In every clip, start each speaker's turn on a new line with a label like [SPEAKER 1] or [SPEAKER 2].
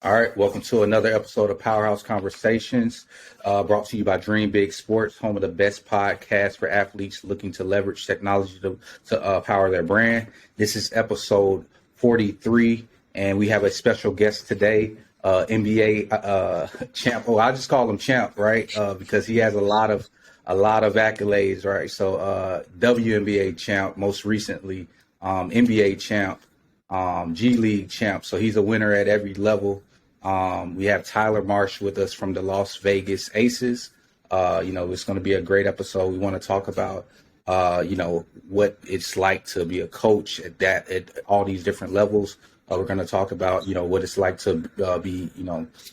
[SPEAKER 1] All right, welcome to another episode of Powerhouse Conversations, brought to you by Dream Big Sports, home of the best podcast for athletes looking to leverage technology to power their brand. This is episode 43, and we have a special guest today, NBA champ. Oh, I just call him champ, right? Because he has a lot of accolades, right? So WNBA champ, most recently, NBA champ, G League champ. So he's a winner at every level. We have Tyler Marsh with us from the Las Vegas Aces. It's going to be a great episode. We want to talk about, what it's like to be a coach at all these different levels. We're going to talk about, what it's like to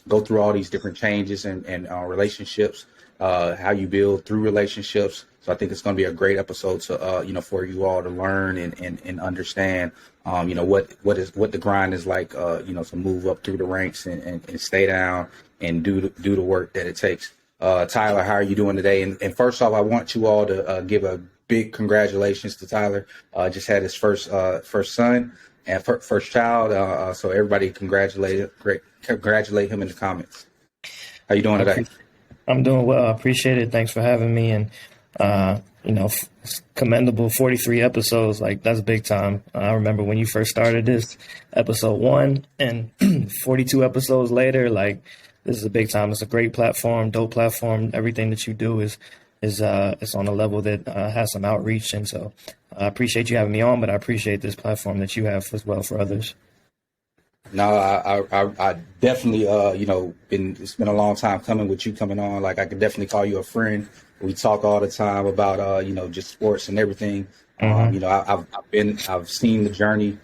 [SPEAKER 1] go through all these different changes and relationships, how you build through relationships. So I think it's going to be a great episode to, for you all to learn and understand, what the grind is like, to move up through the ranks and stay down and do the work that it takes. Tyler, how are you doing today? And first off, I want you all to give a big congratulations to Tyler. Just had his first son and first child. So everybody congratulate him in the comments. How you doing today?
[SPEAKER 2] I'm doing well. I appreciate it. Thanks for having me. And, commendable 43 episodes. Like, that's big time. I remember when you first started this, episode 1, and 42 episodes later, like, this is a big time. It's a great platform, dope platform. Everything that you do is on a level that has some outreach. And so I appreciate you having me on, but I appreciate this platform that you have as well for others.
[SPEAKER 1] No, I definitely, it's been a long time coming with you coming on. Like, I could definitely call you a friend. We talk all the time about, just sports and everything.
[SPEAKER 2] Mm-hmm.
[SPEAKER 1] I've seen the journey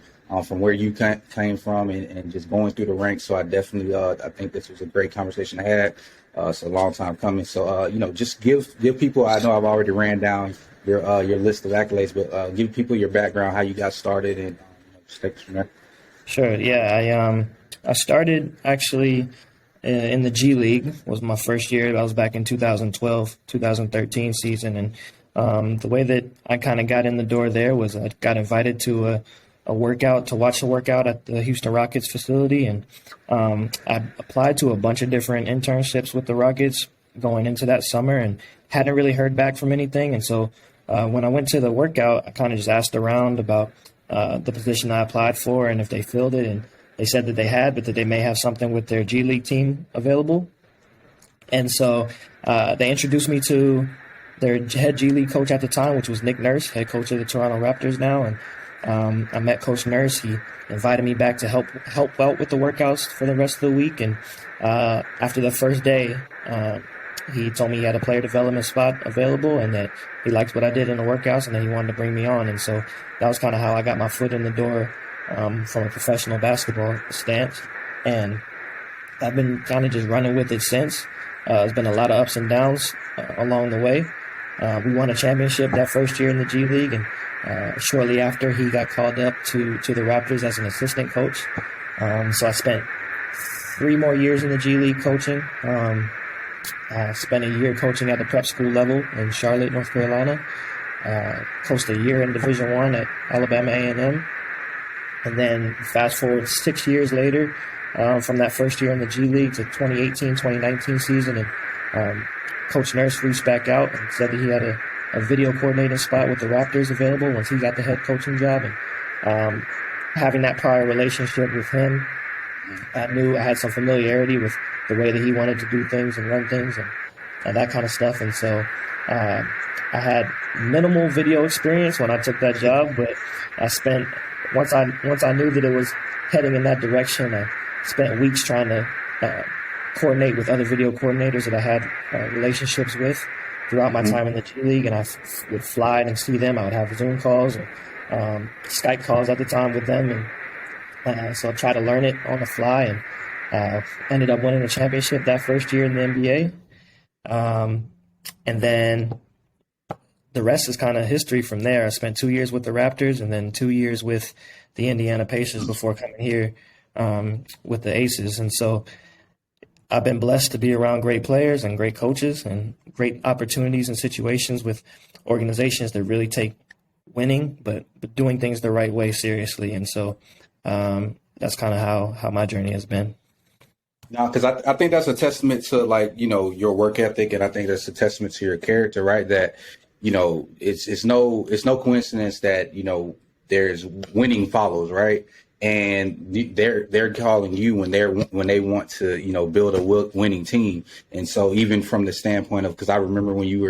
[SPEAKER 1] from where you came from and just going through the ranks. So I definitely, I think this was a great conversation I had. It's a long time coming. So, just give people, I know I've already ran down your list of accolades, but give people your background, how you got started, and just take us from there.
[SPEAKER 2] Sure. Yeah. I started actually in the G League. Was my first year. I was back in 2012, 2013 season. And the way that I kind of got in the door there was I got invited to a workout, to watch the workout at the Houston Rockets facility. And I applied to a bunch of different internships with the Rockets going into that summer and hadn't really heard back from anything. And so when I went to the workout, I kind of just asked around about the position I applied for and if they filled it, and they said that they had, but that they may have something with their G League team available. And so they introduced me to their head G League coach at the time, which was Nick Nurse, head coach of the Toronto Raptors now. And I met Coach Nurse. He invited me back to help out with the workouts for the rest of the week. And after the first day, he told me he had a player development spot available and that he liked what I did in the workouts and that he wanted to bring me on. And so that was kind of how I got my foot in the door from a professional basketball stance. And I've been kind of just running with it since. There's been a lot of ups and downs along the way. We won a championship that first year in the G League, and shortly after he got called up to the Raptors as an assistant coach. So I spent 3 more years in the G League coaching. I spent a year coaching at the prep school level in Charlotte, North Carolina. Coached a year in Division I at Alabama A&M. And then fast forward 6 years later, from that first year in the G League to 2018-2019 season, and Coach Nurse reached back out and said that he had a video coordinating spot with the Raptors available once he got the head coaching job. And having that prior relationship with him, I knew I had some familiarity with the way that he wanted to do things and run things and that kind of stuff. And so I had minimal video experience when I took that job, but I spent, once I knew that it was heading in that direction, I spent weeks trying to coordinate with other video coordinators that I had relationships with throughout my time in the G League. And I would fly and see them. I would have Zoom calls or Skype calls at the time with them. And so I tried to learn it on the fly, and ended up winning a championship that first year in the NBA. And then the rest is kind of history from there. I spent 2 years with the Raptors and then 2 years with the Indiana Pacers before coming here with the Aces. And so I've been blessed to be around great players and great coaches and great opportunities and situations with organizations that really take winning, but doing things the right way seriously. And so that's kind of how my journey has been.
[SPEAKER 1] No, because I think that's a testament to, like, your work ethic, and I think that's a testament to your character, right? That, it's no coincidence that, there's winning follows, right? And they're calling you when they want to, build a winning team. And so even from the standpoint of, because I remember when you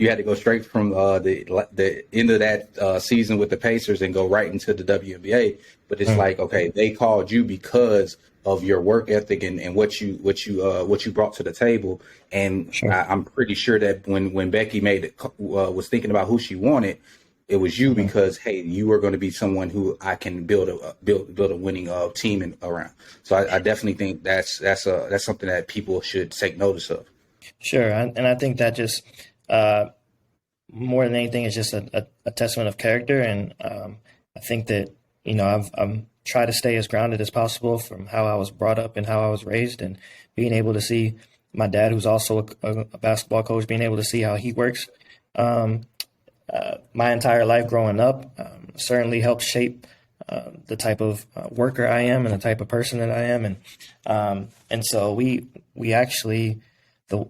[SPEAKER 1] had to go straight from the end of that season with the Pacers and go right into the WNBA, but it's like, okay, they called you because of your work ethic and what you brought to the table. And
[SPEAKER 2] Sure.
[SPEAKER 1] I'm pretty sure that when Becky was thinking about who she wanted, it was you, because, hey, you are going to be someone who I can build a winning team around. So I definitely think that's something that people should take notice of.
[SPEAKER 2] Sure. And I think that just more than anything is just a testament of character. And I think that, I'm try to stay as grounded as possible from how I was brought up and how I was raised, and being able to see my dad, who's also a basketball coach, being able to see how he works. My entire life growing up certainly helped shape the type of worker I am and the type of person that I am. And so we actually, the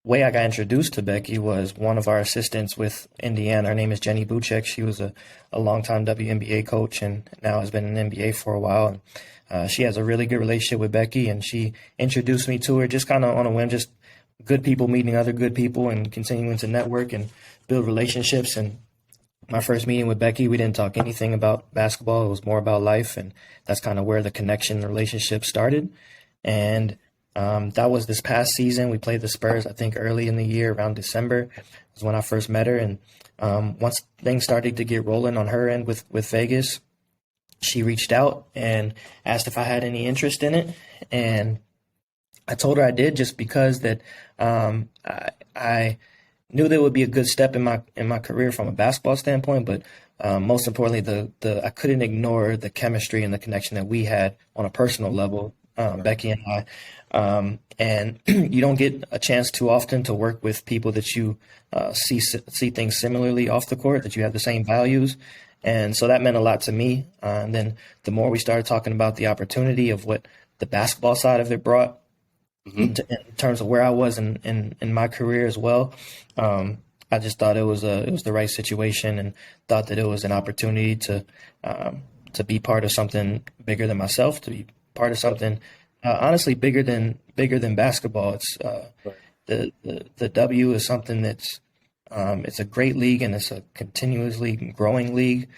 [SPEAKER 2] way I got introduced to Becky was one of our assistants with Indiana. Her name is Jenny Buchek. She was a longtime WNBA coach and now has been in the NBA for a while. And she has a really good relationship with Becky, and she introduced me to her just kind of on a whim, just good people meeting other good people and continuing to network and build relationships. And my first meeting with Becky, we didn't talk anything about basketball. It was more about life, and that's kind of where the connection and relationship started. And that was this past season. We played the Spurs, I think, early in the year, around December was when I first met her. And once things started to get rolling on her end with Vegas, she reached out and asked if I had any interest in it. And I told her I did, just because that I knew that it would be a good step in my career from a basketball standpoint, but most importantly, I couldn't ignore the chemistry and the connection that we had on a personal level, Becky and I. And you don't get a chance too often to work with people that you see things similarly off the court, that you have the same values. And so that meant a lot to me. And then the more we started talking about the opportunity of what the basketball side of it brought, in terms of where I was in my career as well, I just thought it was the right situation, and thought that it was an opportunity to be part of something bigger than myself, to be part of something honestly bigger than basketball. It's the W is something that's it's a great league, and it's a continuously growing league,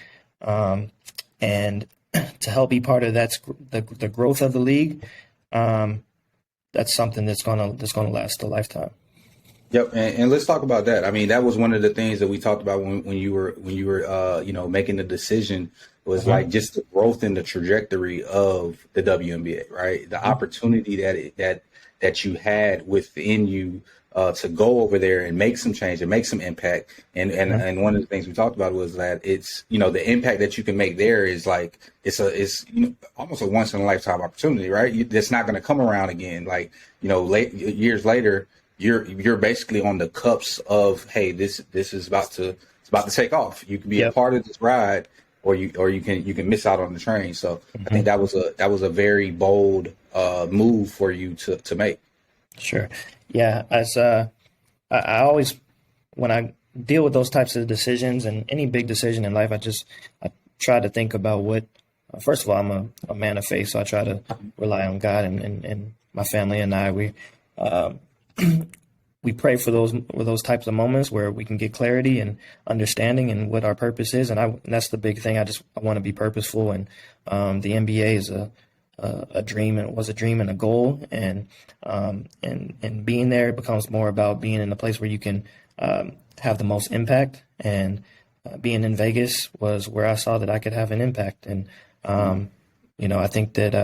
[SPEAKER 2] and to help be part of the growth of the league. That's something that's gonna last a lifetime.
[SPEAKER 1] Yep, and let's talk about that. I mean, that was one of the things that we talked about when you were making the decision, was like just the growth and the trajectory of the WNBA, right? The opportunity that you had within you to go over there and make some change and make some impact. And one of the things we talked about was that it's, the impact that you can make there is like, it's almost a once in a lifetime opportunity, right? It's not going to come around again. Like, years later, you're basically on the cups of, hey, this is about to take off. You can be a part of this ride, or you can miss out on the train. So I think that was a very bold move for you to make.
[SPEAKER 2] Sure. Yeah. As I always, when I deal with those types of decisions and any big decision in life, I try to think about what, first of all, I'm a man of faith, so I try to rely on God, and my family and I, we pray for those types of moments where we can get clarity and understanding and what our purpose is. And that's the big thing. I want to be purposeful. And the NBA is a dream, and it was a dream and a goal. And being there becomes more about being in a place where you can have the most impact. And being in Vegas was where I saw that I could have an impact. And, I think that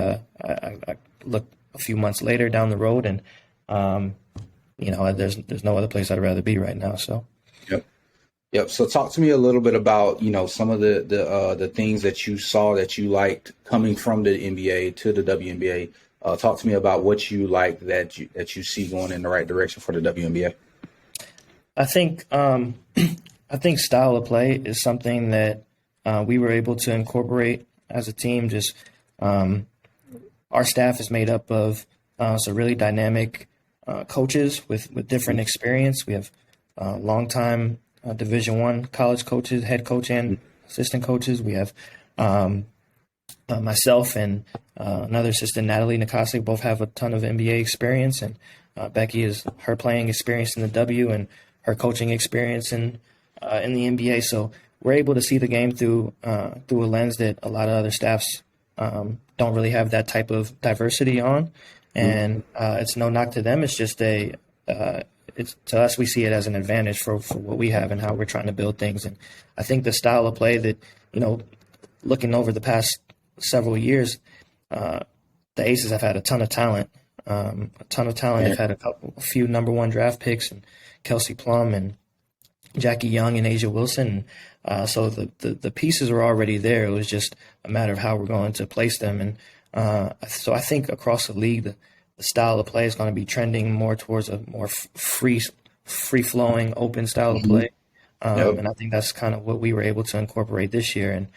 [SPEAKER 2] I look a few months later down the road, and, there's no other place I'd rather be right now. So,
[SPEAKER 1] Yep. So talk to me a little bit about, some of the things that you saw that you liked coming from the NBA to the WNBA. Talk to me about what you like that you see going in the right direction for the WNBA.
[SPEAKER 2] I think style of play is something that we were able to incorporate as a team. Just our staff is made up of So really dynamic coaches with different experience. We have longtime Division I college coaches, head coach and assistant coaches. We have myself and another assistant, Natalie Nikasi, both have a ton of NBA experience, and Becky is her playing experience in the W and her coaching experience in the NBA. So we're able to see the game through a lens that a lot of other staffs don't really have that type of diversity on. And it's no knock to them. It's just it's to us, we see it as an advantage for what we have and how we're trying to build things. And I think the style of play that, looking over the past several years, the Aces have had a ton of talent. They've had a few number one draft picks, and Kelsey Plum and Jackie Young and Asia Wilson. So the pieces are already there. It was just a matter of how we're going to place them. And so I think across the league, the style of play is going to be trending more towards a more free-flowing, open style of play. And I think that's kind of what we were able to incorporate this year. And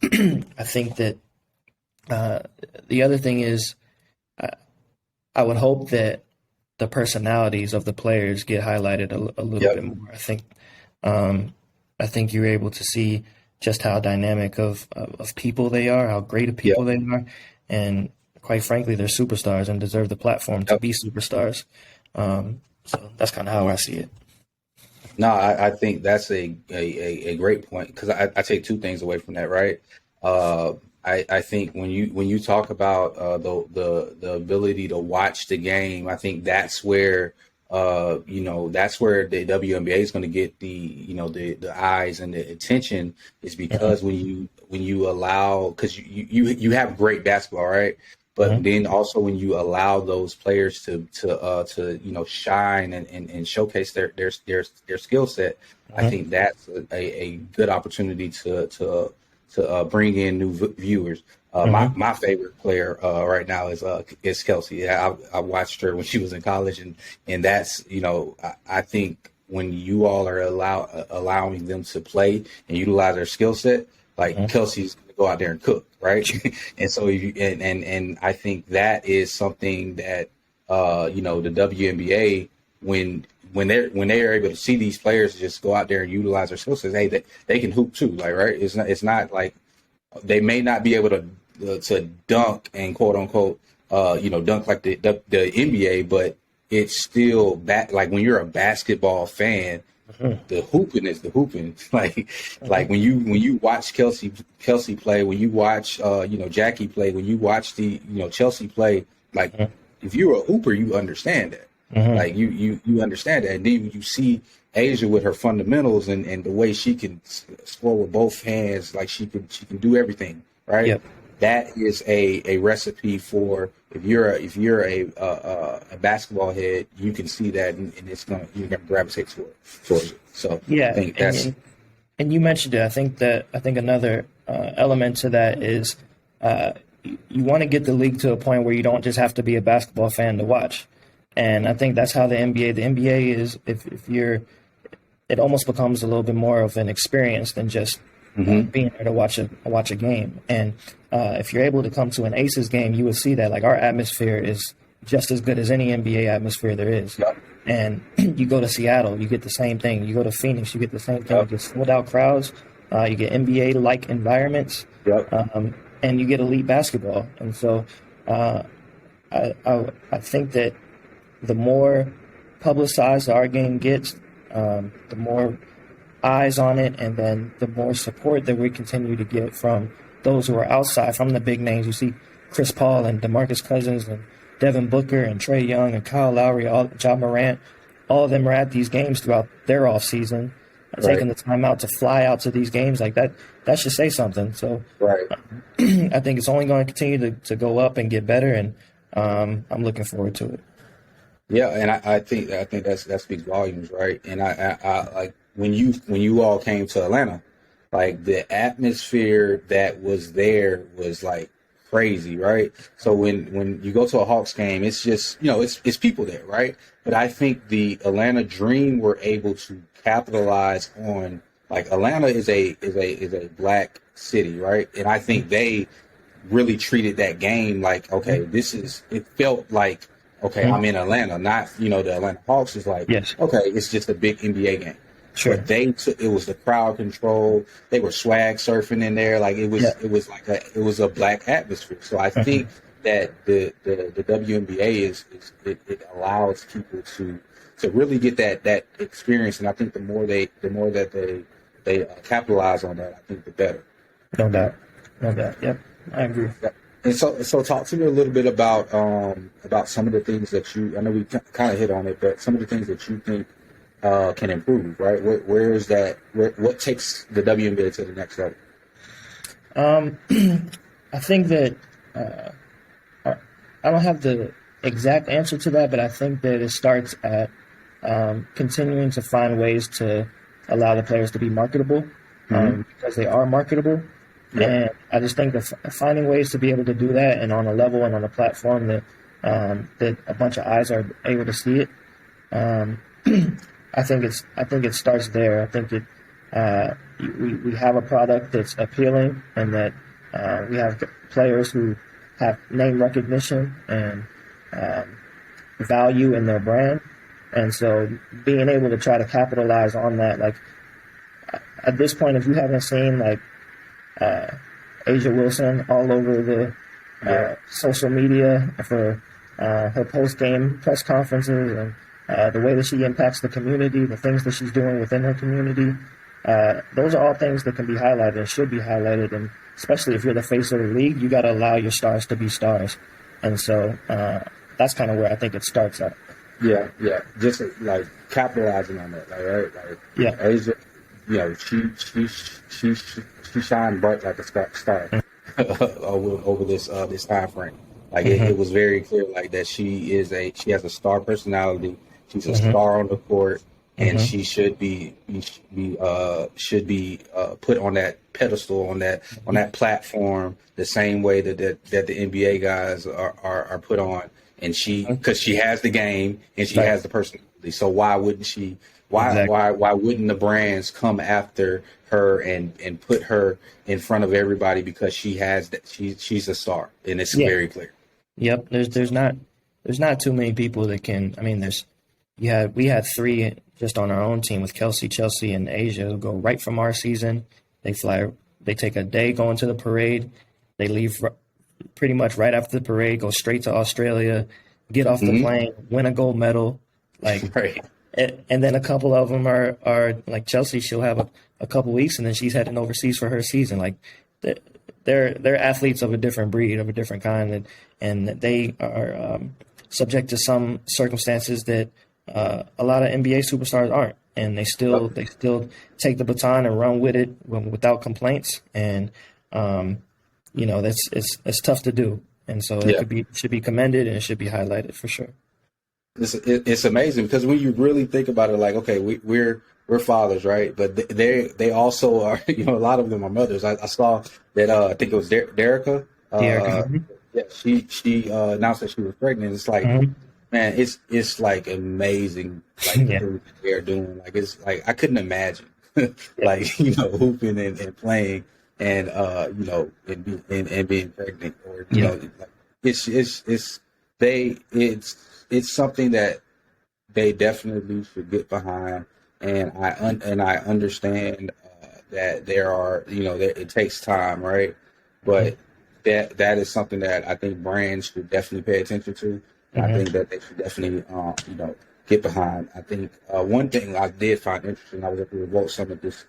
[SPEAKER 2] I think that the other thing is I would hope that the personalities of the players get highlighted a little bit more. I think you're able to see just how dynamic of people they are, how great of people they are, and quite frankly, they're superstars and deserve the platform to be superstars. So that's kind of how I see it.
[SPEAKER 1] No, I think that's a great point, because I take two things away from that, right? I think when you talk about the ability to watch the game, I think that's where that's where the WNBA is going to get the eyes and the attention, is because when you allow, because you have great basketball, right? But then also when you allow those players to shine and showcase their skill set, I think that's a good opportunity to bring in new viewers. My favorite player right now is Kelsey. I watched her when she was in college, and that's I think when you all are allowing them to play and utilize their skill set, like Kelsey's going to go out there and cook, right? And so and I think that is something that the WNBA, when they are able to see these players just go out there and utilize their skill sets, hey, they can hoop too, like, right? It's not like they may not be able to dunk and quote unquote dunk like the NBA, but it's still like when you're a basketball fan, the hooping is the hooping. Like when you watch Kelsey play, when you watch Jackie play, when you watch the Chelsea play, like if you're a hooper, you understand that. Like you understand that, and then you see Asia with her fundamentals and the way she can score with both hands, like she can do everything, right? Yep. That is a recipe for if you're a basketball head, you can see that, and you're gonna gravitate towards it. So
[SPEAKER 2] yeah,
[SPEAKER 1] I think that's.
[SPEAKER 2] And you mentioned it. I think another element to that is you want to get the league to a point where you don't just have to be a basketball fan to watch. And I think that's how the NBA is. If you're, it almost becomes a little bit more of an experience than just being there to watch a game. And if you're able to come to an Aces game, you will see that like our atmosphere is just as good as any NBA atmosphere there is. Yep. And you go to Seattle, you get the same thing. You go to Phoenix, you get the same thing. Yep. You get sold out crowds. You get NBA-like environments. Yep. And you get elite basketball. And so I think that the more publicized our game gets, the more eyes on it, and then the more support that we continue to get from those who are outside, from the big names. You see Chris Paul and DeMarcus Cousins and Devin Booker and Trae Young and Kyle Lowry, Ja Morant, all of them are at these games throughout their off season, taking the time out to fly out to these games like that. That should say something. So I think it's only going to continue to go up and get better, and I'm looking forward to it.
[SPEAKER 1] Yeah, and I think that speaks volumes, right? And I like when you all came to Atlanta, like the atmosphere that was there was like crazy, right? So when you go to a Hawks game, it's just it's people there, right? But I think the Atlanta Dream were able to capitalize on, like, Atlanta is a black city, right? And I think they really treated that game like, okay, it felt like, okay, I'm in Atlanta, not, the Atlanta Hawks is like,
[SPEAKER 2] Yes.
[SPEAKER 1] okay, it's just a big NBA game.
[SPEAKER 2] Sure.
[SPEAKER 1] But it was the crowd control. They were swag surfing in there. Like it was a black atmosphere. So I think that the WNBA it allows people to really get that experience. And I think the more that they capitalize on that, I think the better.
[SPEAKER 2] No doubt. Yep, I agree.
[SPEAKER 1] And so talk to me a little bit about some of the things that I know we kind of hit on it, but some of the things that you think can improve, right? Where is that? What takes the WNBA to the next level?
[SPEAKER 2] I think that I don't have the exact answer to that, but I think that it starts at continuing to find ways to allow the players to be marketable because they are marketable. Yep. And I just think that finding ways to be able to do that and on a level and on a platform that that a bunch of eyes are able to see it. I think it starts there. I think we have a product that's appealing and that we have players who have name recognition and value in their brand. And so being able to try to capitalize on that, like at this point, if you haven't seen like Asia Wilson all over the social media for her post-game press conferences and the way that she impacts the community, the things that she's doing within her community, those are all things that can be highlighted and should be highlighted. And especially if you're the face of the league, you got to allow your stars to be stars. And so that's kind of where I think it starts at.
[SPEAKER 1] Yeah. Just like capitalizing on that, right? Like, Asia, she shined bright like a star over this time frame. Like it was very clear, like that she has a star personality. She's a star on the court, and she should be put on that pedestal, on that platform, the same way that the NBA guys are put on. And because she has the game and she has the personality, so why wouldn't she? Why wouldn't the brands come after her and put her in front of everybody because she has that? She's a star, and it's very clear.
[SPEAKER 2] Yep, there's not too many people that can. I mean, we had three just on our own team with Kelsey, Chelsea, and Asia who go right from our season. They take a day going to the parade. They leave pretty much right after the parade, go straight to Australia, get off the plane, win a gold medal, like.
[SPEAKER 1] Right.
[SPEAKER 2] And then a couple of them are like Chelsea. She'll have a couple weeks, and then she's heading overseas for her season. Like they're athletes of a different breed, of a different kind, and they are subject to some circumstances that a lot of NBA superstars aren't. And they still take the baton and run with it without complaints. And it's tough to do. And so it should be commended and it should be highlighted for sure.
[SPEAKER 1] It's amazing because when you really think about it, like, okay, we're fathers, right? But they also are, a lot of them are mothers. I saw that I think it was Derica. She announced that she was pregnant. It's like, man, it's like amazing, like what they're doing. Like it's like I couldn't imagine, like hooping and playing and and being pregnant or like it's something that they definitely should get behind, and I understand that there are that it takes time, right? But that is something that I think brands should definitely pay attention to. I think that they should definitely get behind. I think one thing I did find interesting, I was at the Revolt Summit this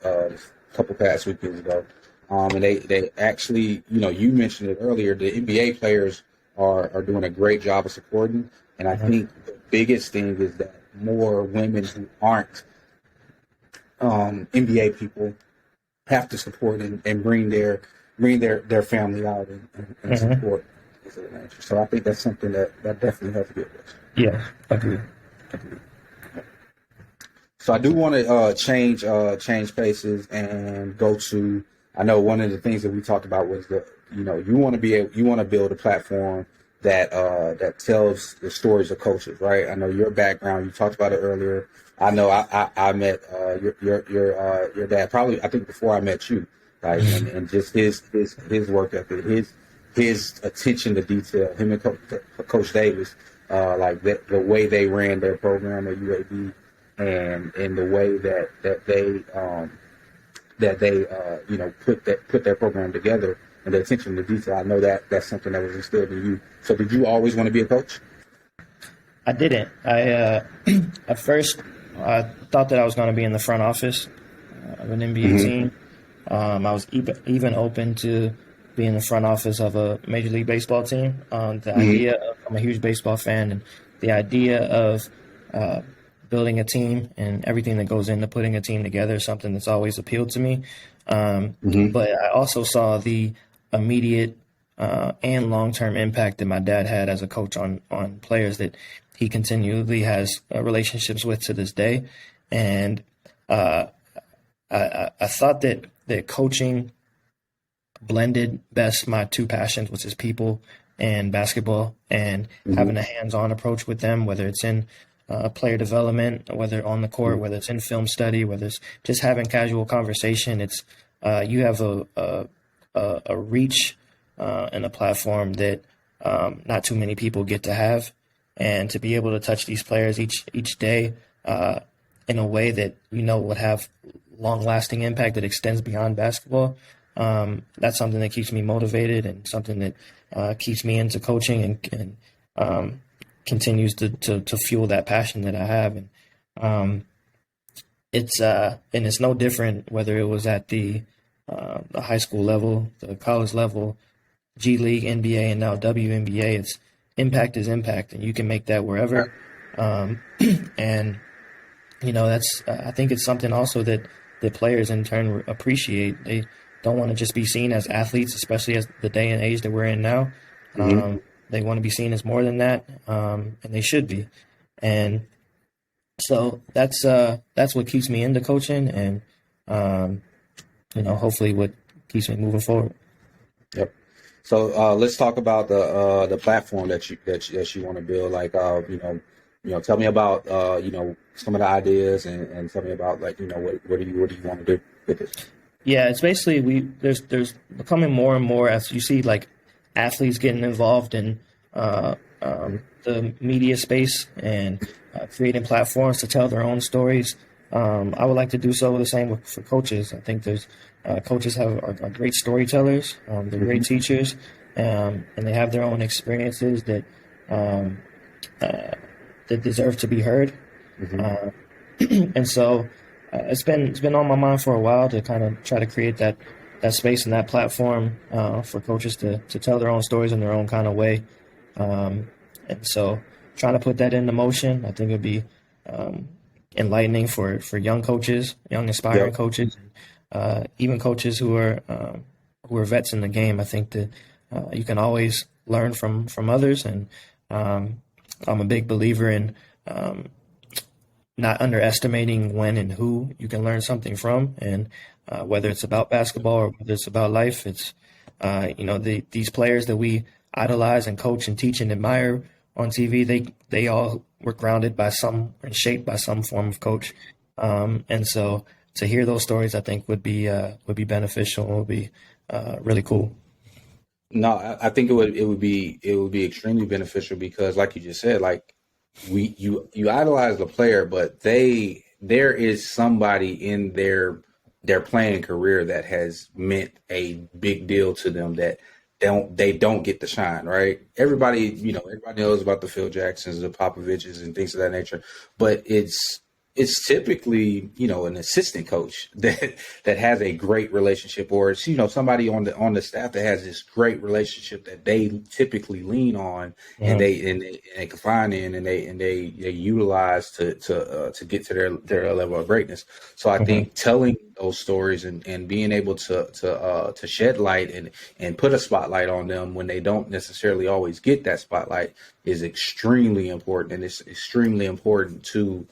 [SPEAKER 1] couple past weekends ago, and they actually you mentioned it earlier. The NBA players are doing a great job of supporting. And I think the biggest thing is that more women who aren't NBA people have to support and bring their family out and support. So I think that's something that definitely has to be addressed.
[SPEAKER 2] Yeah, agreed.
[SPEAKER 1] So I do want to change paces and go to. I know one of the things that we talked about was you want to build a platform that tells the stories of coaches, right? I know your background. You talked about it earlier. I know I met your dad probably I think before I met you, like and just his work ethic, his attention to detail, him and Coach Davis, like the way they ran their program at UAB, and the way that they put their program together, and the attention to detail. I know that that's something that was instilled in you. So did you always want to be a coach?
[SPEAKER 2] I didn't. I at first I thought that I was going to be in the front office of an NBA team. I was even open to be in the front office of a Major League Baseball team. The idea of, I'm a huge baseball fan, and the idea of building a team and everything that goes into putting a team together is something that's always appealed to me. But I also saw the immediate and long-term impact that my dad had as a coach on players that he continually has relationships with to this day. And I thought that coaching blended best my two passions, which is people and basketball, and having a hands-on approach with them, whether it's in player development, whether on the court, whether it's in film study, whether it's just having casual conversation. It's you have a reach and a platform that not too many people get to have, and to be able to touch these players each day in a way that would have long-lasting impact that extends beyond basketball. That's something that keeps me motivated, and something that keeps me into coaching and continues to fuel that passion that I have. And it's no different whether it was at the high school level, the college level, G League, NBA, and now WNBA. It's impact is impact, and you can make that wherever. And that's I think it's something also that the players in turn appreciate. They don't want to just be seen as athletes, especially as the day and age that we're in now. They want to be seen as more than that, and they should be. And so that's what keeps me into coaching, and hopefully what keeps me moving forward.
[SPEAKER 1] Yep. So let's talk about the platform that you want to build. Like tell me about some of the ideas, and tell me about what do you want to do with this?
[SPEAKER 2] Yeah, it's basically there's becoming more and more as you see like athletes getting involved in the media space and creating platforms to tell their own stories. I would like to do so the same for coaches. I think there's coaches are great storytellers. They're great teachers, and they have their own experiences that deserve to be heard. And so it's been on my mind for a while to kind of try to create that space and that platform for coaches to tell their own stories in their own kind of way. And so trying to put that into motion, I think it would be enlightening for young coaches, young aspiring coaches, even coaches who are vets in the game. I think that you can always learn from others, and I'm a big believer in not underestimating when and who you can learn something from, and whether it's about basketball or whether it's about life. It's these players that we idolize and coach and teach and admire on TV, they all were grounded by some and shaped by some form of coach, and so to hear those stories, I think would be beneficial. Would be really cool.
[SPEAKER 1] No, I think it would be extremely beneficial, because, like you just said, like you idolize the player, but there is somebody in their playing career that has meant a big deal to them that they don't get to shine, right? Everybody knows about the Phil Jacksons, the Popoviches, and things of that nature, but it's typically, an assistant coach that has a great relationship, or it's, somebody on the staff that has this great relationship that they typically lean on, and they confide in, and they utilize to get to their level of greatness. So I think telling those stories and being able to shed light and put a spotlight on them when they don't necessarily always get that spotlight is extremely important, and it's extremely important to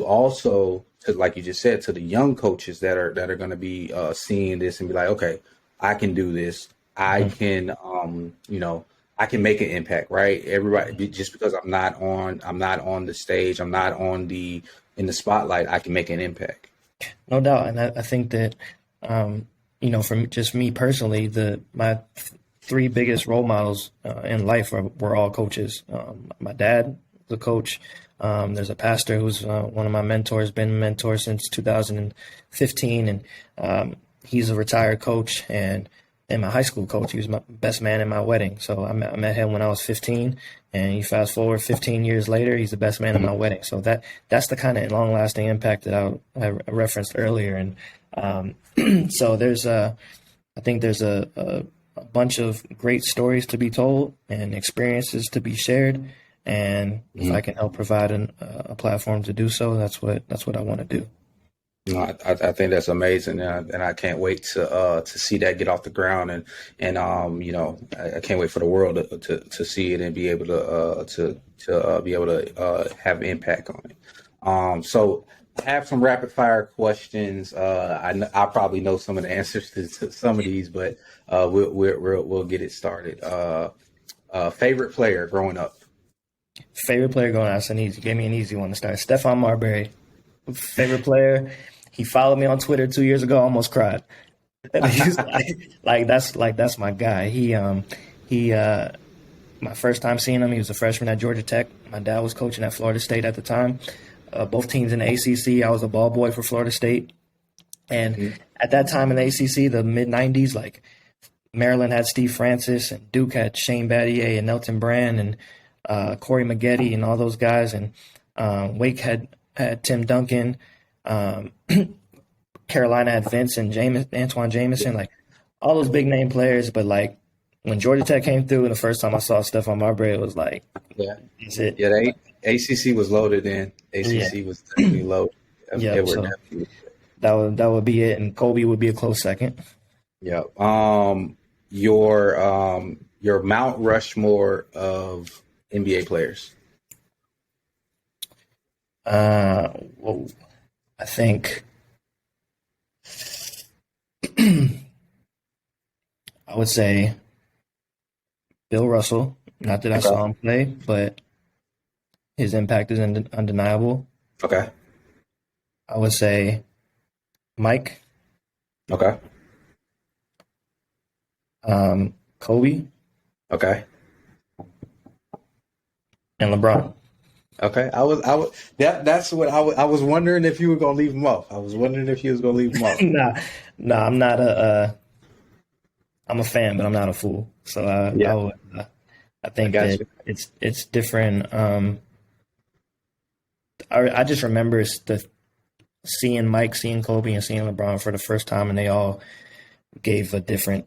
[SPEAKER 1] also, like you just said, to the young coaches that are going to be seeing this and be like, okay, I can do this. I can, I can make an impact, right? Everybody, just because I'm not on the stage, I'm not in the spotlight, I can make an impact.
[SPEAKER 2] No doubt, and I think that, for just me personally, my three biggest role models in life were all coaches. My dad was a coach. There's a pastor who's one of my mentors, been a mentor since 2015, and he's a retired coach. And my high school coach, he was my best man in my wedding. So I met him when I was 15, and you fast forward 15 years later, he's the best man in my wedding. So that's the kind of long-lasting impact that I referenced earlier. And so I think there's a bunch of great stories to be told and experiences to be shared. And if I can help provide a platform to do so, that's what I want to do.
[SPEAKER 1] No, I think that's amazing, and I can't wait to see that get off the ground, and I can't wait for the world to see it and be able to be able to have impact on it. So I have some rapid fire questions. I probably know some of the answers to some of these, but we'll get it started. Favorite player growing up?
[SPEAKER 2] Favorite player growing up? That's an easy. Gave me an easy one to start. Stephon Marbury. Favorite player. He followed me on Twitter 2 years ago. I almost cried. He's that's my guy. My first time seeing him, he was a freshman at Georgia Tech. My dad was coaching at Florida State at the time. Both teams in the ACC. I was a ball boy for Florida State. And at that time in the ACC, the mid-'90s, like Maryland had Steve Francis and Duke had Shane Battier and Nelson Brand and Corey Maggette and all those guys. And Wake had Tim Duncan. Carolina had Vince and Antoine Jameson, like all those big name players. But like when Georgia Tech came through, and the first time I saw Stephon Marbury, it was like, that's it.
[SPEAKER 1] Yeah, the ACC was loaded in. ACC was definitely loaded.
[SPEAKER 2] Yeah, so that would be it, and Kobe would be a close second.
[SPEAKER 1] Yeah. Your Mount Rushmore of NBA players.
[SPEAKER 2] Well, I think I would say Bill Russell. Not that I saw him play, but his impact is undeniable.
[SPEAKER 1] Okay.
[SPEAKER 2] I would say Mike.
[SPEAKER 1] Okay.
[SPEAKER 2] Kobe.
[SPEAKER 1] Okay.
[SPEAKER 2] And LeBron.
[SPEAKER 1] Okay, that's what I was wondering if you were gonna leave him off. I was wondering if you was gonna leave him off.
[SPEAKER 2] Nah, I'm not I'm a fan, but I'm not a fool. So I think that it's different. I just remember seeing Mike, seeing Kobe, and seeing LeBron for the first time, and they all gave a different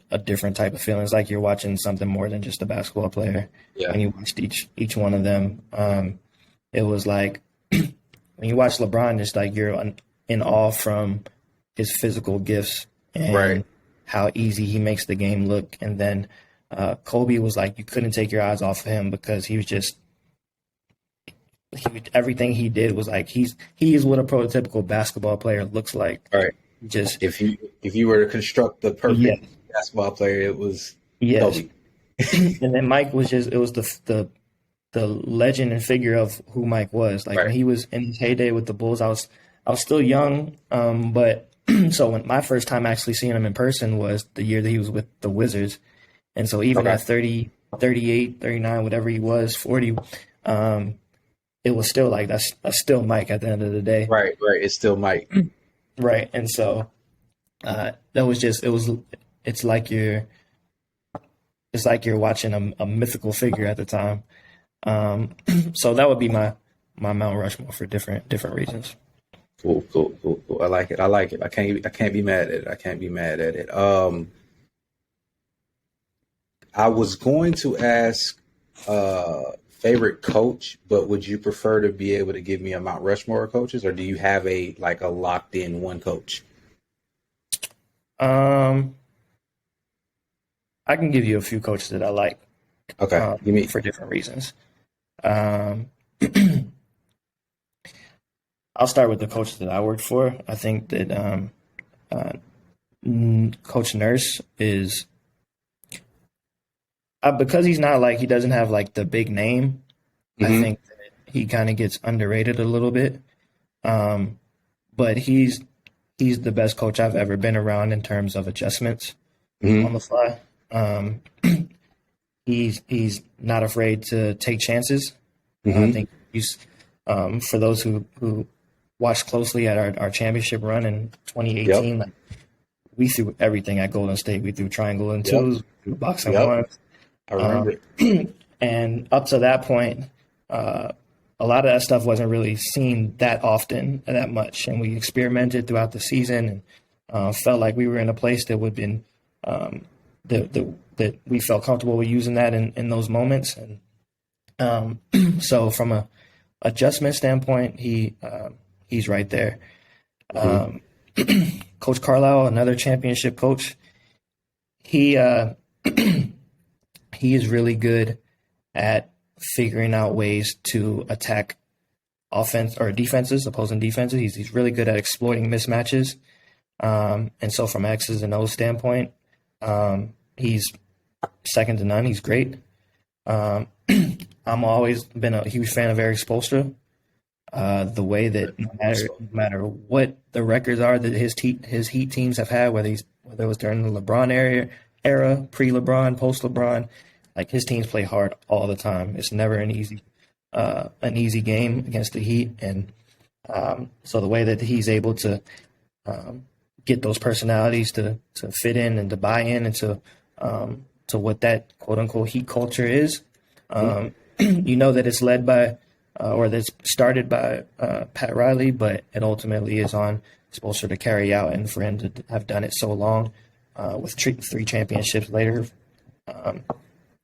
[SPEAKER 2] type of feeling. It's like you're watching something more than just a basketball player.
[SPEAKER 1] Yeah.
[SPEAKER 2] When you watched each one of them. It was like when you watch LeBron, just like you're in awe from his physical gifts and how easy he makes the game look. And then Kobe was like you couldn't take your eyes off of him because he was just everything he did was like he is what a prototypical basketball player looks like.
[SPEAKER 1] Right.
[SPEAKER 2] Just
[SPEAKER 1] if you were to construct the perfect basketball player, it was Kobe.
[SPEAKER 2] And then Mike was it was the legend and figure of who Mike was. Like when he was in his heyday with the Bulls, I was still young. But so when my first time actually seeing him in person was the year that he was with the Wizards. And so even at 30, 38, 39, whatever he was, 40, it was still like, that's still Mike at the end of the day.
[SPEAKER 1] Right. It's still Mike.
[SPEAKER 2] Right. And so that was it's like you're watching a mythical figure at the time. So that would be my Mount Rushmore for different reasons.
[SPEAKER 1] Cool. I like it. I can't be mad at it. I was going to ask favorite coach, but would you prefer to be able to give me a Mount Rushmore of coaches, or do you have a locked in one coach?
[SPEAKER 2] I can give you a few coaches that I like.
[SPEAKER 1] Okay, give me
[SPEAKER 2] for different reasons. I'll start with the coaches that I worked for. I think that Coach Nurse is because he's not he doesn't have the big name. I think that he kind of gets underrated a little bit. But he's the best coach I've ever been around in terms of adjustments on the fly. he's not afraid to take chances. I
[SPEAKER 1] Mm-hmm.
[SPEAKER 2] think for those who watched closely at our championship run in
[SPEAKER 1] Yep.
[SPEAKER 2] 2018, like we threw everything at Golden State. We threw triangle and
[SPEAKER 1] Yep.
[SPEAKER 2] twos, we threw box and
[SPEAKER 1] Yep.
[SPEAKER 2] ones.
[SPEAKER 1] I remember it.
[SPEAKER 2] And up to that point, uh, a lot of that stuff wasn't really seen that often, that much. And we experimented throughout the season and felt like we were in a place that would been that we felt comfortable with using that in those moments. And so from a adjustment standpoint, he's right there.
[SPEAKER 1] Mm-hmm.
[SPEAKER 2] Coach Carlisle, another championship coach, he he is really good at figuring out ways to attack offense or defenses, opposing defenses. He's really good at exploiting mismatches. And so from X's and O's standpoint, he's second to none. He's great. I'm always been a huge fan of Eric Spoelstra. The way that no matter what the records are that his Heat teams have had, whether it was during the LeBron era, pre-LeBron, post-LeBron, like his teams play hard all the time. It's never an easy game against the Heat, and so the way that he's able to get those personalities to fit in and to buy in into to what that quote unquote Heat culture is, you know that it's led by or that's started by Pat Riley, but it ultimately is on Spoelstra to carry out, and for him to have done it so long with three championships later,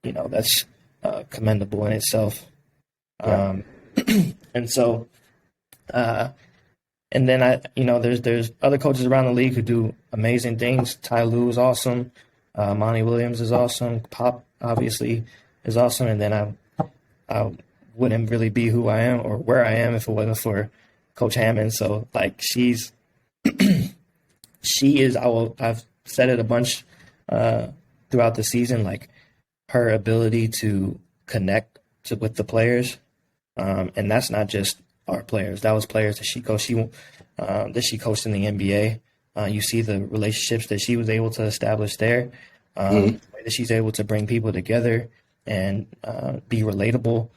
[SPEAKER 2] that's commendable in itself.
[SPEAKER 1] Yeah.
[SPEAKER 2] And so, and then there's other coaches around the league who do amazing things. Ty Lue is awesome. Monty Williams is awesome. Pop obviously is awesome. And then I wouldn't really be who I am or where I am if it wasn't for Coach Hammond. So like she is. I've said it a bunch throughout the season. Like her ability to connect with the players, and that's not just our players. That was players that she coached. That she coached in the NBA. You see the relationships that she was able to establish there. The way that she's able to bring people together and be relatable,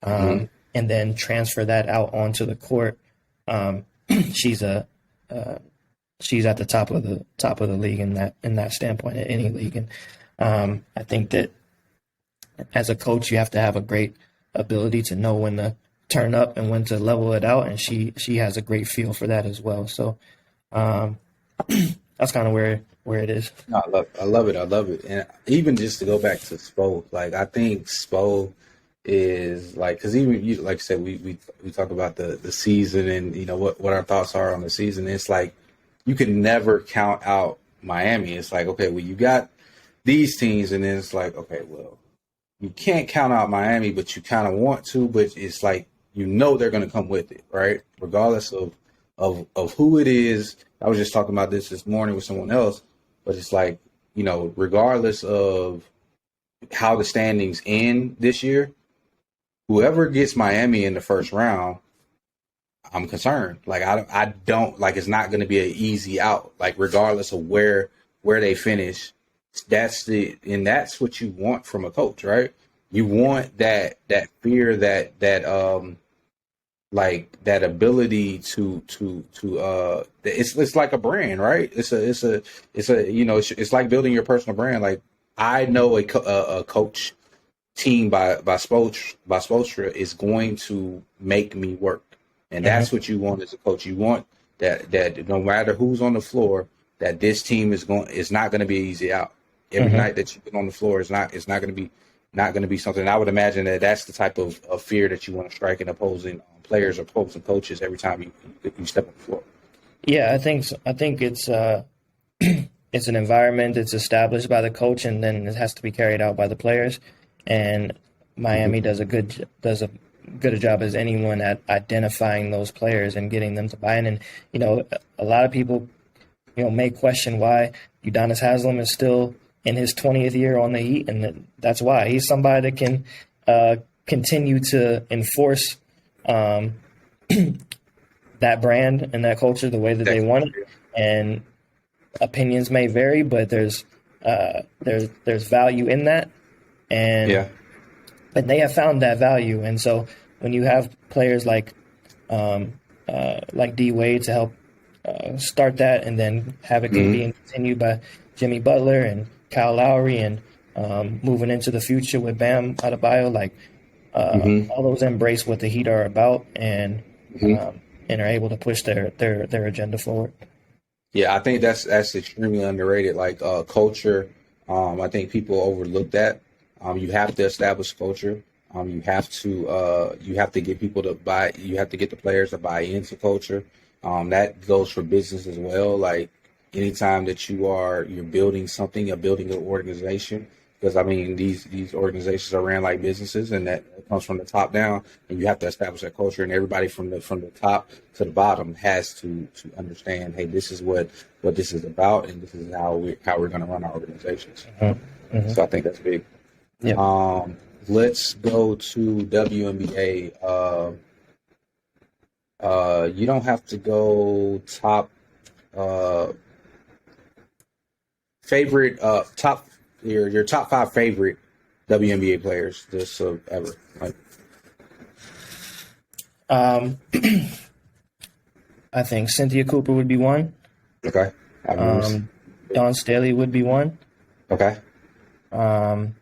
[SPEAKER 2] and then transfer that out onto the court. She's at the top of the league in that standpoint at any league. And I think that as a coach, you have to have a great ability to know when to turn up and when to level it out, and she has a great feel for that as well. So that's kind of where it is.
[SPEAKER 1] No, I love it. And even just to go back to Spo, like I think Spo is like, because even you, like I said, we talk about the season and what our thoughts are on the season. It's like you can never count out Miami. It's like, okay, well, you got these teams, and then it's like, okay, well, you can't count out Miami, but you kind of want to, but it's like they're going to come with it, right? Regardless of who it is. I was just talking about this morning with someone else, but it's like, regardless of how the standings end this year, whoever gets Miami in the first round, I'm concerned. Like I don't like, it's not going to be an easy out. Like regardless of where they finish, that's what you want from a coach, right? You want that fear, that like that ability to it's like a brand, right? It's like building your personal brand. Like I know a coach team by Spoelstra is going to make me work, and that's what you want as a coach. You want that no matter who's on the floor, that this team is not going to be easy out. Every night that you get on the floor is not going to be something. I would imagine that's the type of fear that you want to strike in opposing players or opposing coaches every time you step on the floor.
[SPEAKER 2] Yeah, I think so. I think it's it's an environment that's established by the coach, and then it has to be carried out by the players. And Miami does a good job as anyone at identifying those players and getting them to buy in. And a lot of people may question why Udonis Haslem is still in his 20th year on the Heat, and that's why. He's somebody that can continue to enforce that brand and that culture the way that they want it. And opinions may vary, but there's value in that. and
[SPEAKER 1] Yeah.
[SPEAKER 2] they have found that value. And so when you have players like D Wade to help start that, and then have it
[SPEAKER 1] Hmm.
[SPEAKER 2] being continued by Jimmy Butler and Kyle Lowry, and moving into the future with Bam Adebayo, like
[SPEAKER 1] Hmm.
[SPEAKER 2] all those embrace what the Heat are about,
[SPEAKER 1] Hmm.
[SPEAKER 2] and are able to push their agenda forward.
[SPEAKER 1] Yeah, I think that's extremely underrated. Like culture, I think people overlook that. You have to establish culture. You have to get people to buy. You have to get the players to buy into culture. That goes for business as well. Like anytime that you're building something, you're building an organization. Because I mean, these organizations are ran like businesses, and that comes from the top down. And you have to establish that culture, and everybody from the top to the bottom has to understand. Hey, this is what this is about, and this is how we're going to run our organizations.
[SPEAKER 2] Mm-hmm.
[SPEAKER 1] So I think that's big.
[SPEAKER 2] Yep.
[SPEAKER 1] Let's go to WNBA. You don't have to go top favorite top your top five favorite WNBA players just ever. Like,
[SPEAKER 2] I think Cynthia Cooper would be one.
[SPEAKER 1] okay,
[SPEAKER 2] Dawn Staley would be one.
[SPEAKER 1] okay,
[SPEAKER 2] Um,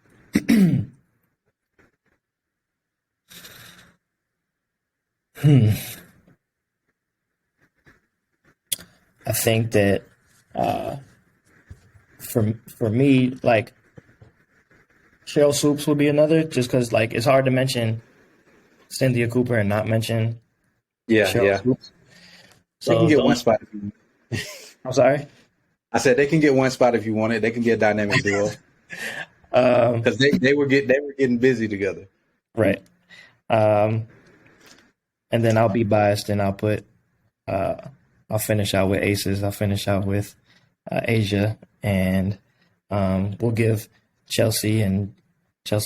[SPEAKER 2] I think that for me, like Cheryl Swoops would be another, just because like it's hard to mention Cynthia Cooper and not mention
[SPEAKER 1] yeah,
[SPEAKER 2] Cheryl
[SPEAKER 1] yeah.
[SPEAKER 2] Swoops.
[SPEAKER 1] They can
[SPEAKER 2] So
[SPEAKER 1] get one
[SPEAKER 2] those,
[SPEAKER 1] spot if you.
[SPEAKER 2] I'm sorry.
[SPEAKER 1] I said they can get one spot if you want it. They can get a dynamic duo
[SPEAKER 2] Um,
[SPEAKER 1] because they were getting busy together.
[SPEAKER 2] right. Um, and then I'll be biased and I'll finish out with aces. I'll finish out with Asia, and we'll give Chelsea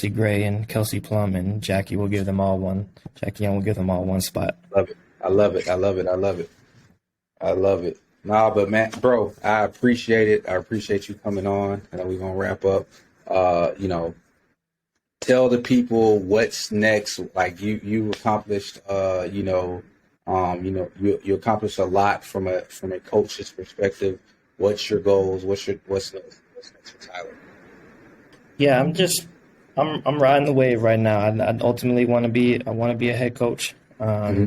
[SPEAKER 2] Gray and Kelsey Plum and Jackie. We'll give them all one. Jackie Young will give them all one spot.
[SPEAKER 1] Love it. I love it. I love it. I love it. I love it. Nah, but man, bro, I appreciate it. I appreciate you coming on, and we're gonna wrap up. Tell the people what's next. Like you accomplished. You accomplished a lot from a coach's perspective. What's your goals? What's next for Tyler?
[SPEAKER 2] Yeah, I'm riding the wave right now. I ultimately want to be a head coach.
[SPEAKER 1] Mm-hmm.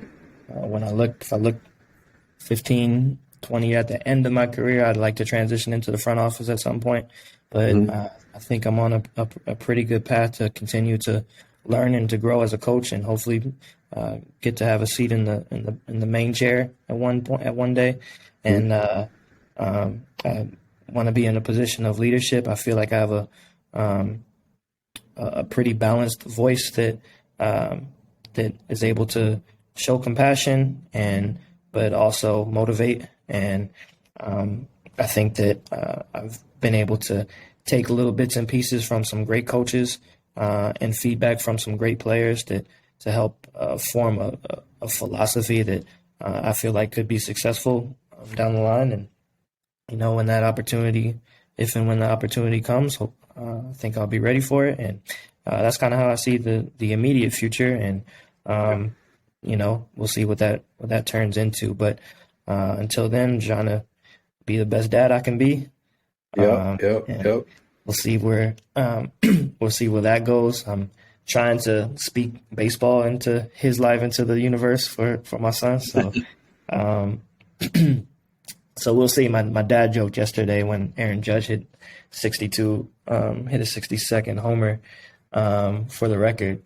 [SPEAKER 2] If I look 15, 20 at the end of my career, I'd like to transition into the front office at some point. But
[SPEAKER 1] Mm-hmm.
[SPEAKER 2] I think I'm on a pretty good path to continue to learn and to grow as a coach, and hopefully get to have a seat in the main chair at one day. And I want to be in a position of leadership. I feel like I have a pretty balanced voice that is able to show compassion but also motivate. And I think that I've been able to take little bits and pieces from some great coaches and feedback from some great players to help form a philosophy that I feel like could be successful down the line. And when that opportunity, if and when the opportunity comes, I think I'll be ready for it. And that's kind of how I see the immediate future. And we'll see what that turns into. But until then, I'm trying to be the best dad I can be.
[SPEAKER 1] Yep.
[SPEAKER 2] We'll see where that goes. I'm trying to speak baseball into his life, into the universe for my son. So, so we'll see. My dad joked yesterday when Aaron Judge hit 62, hit a 62nd homer for the record.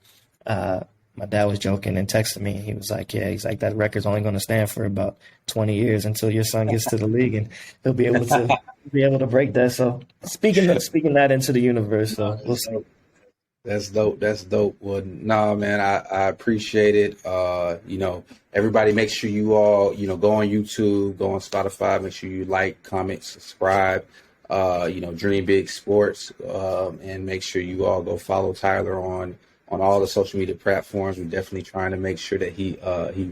[SPEAKER 2] My dad was joking and texted me. He was like, "Yeah, he's like that record's only going to stand for about 20 years until your son gets to the league, and he'll be able to break that." So speaking that into the universe, so we'll see.
[SPEAKER 1] That's dope. That's dope. Well, nah, man, I appreciate it. Everybody make sure you all, go on YouTube, go on Spotify, make sure you like, comment, subscribe, Dream Big Sports, and make sure you all go follow Tyler on all the social media platforms. We're definitely trying to make sure that he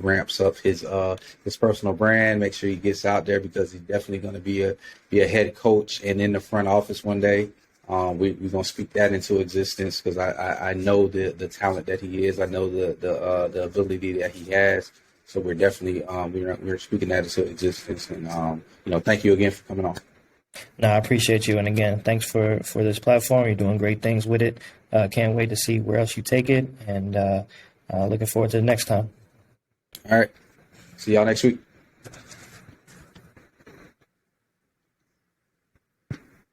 [SPEAKER 1] ramps up his personal brand, make sure he gets out there, because he's definitely going to be a head coach and in the front office one day. we're going to speak that into existence because I know the talent that he is. I know the ability that he has. So we're definitely we're speaking that into existence. And thank you again for coming on.
[SPEAKER 2] No, I appreciate you. And again, thanks for this platform. You're doing great things with it. Can't wait to see where else you take it. And looking forward to the next time.
[SPEAKER 1] All right. See y'all next week.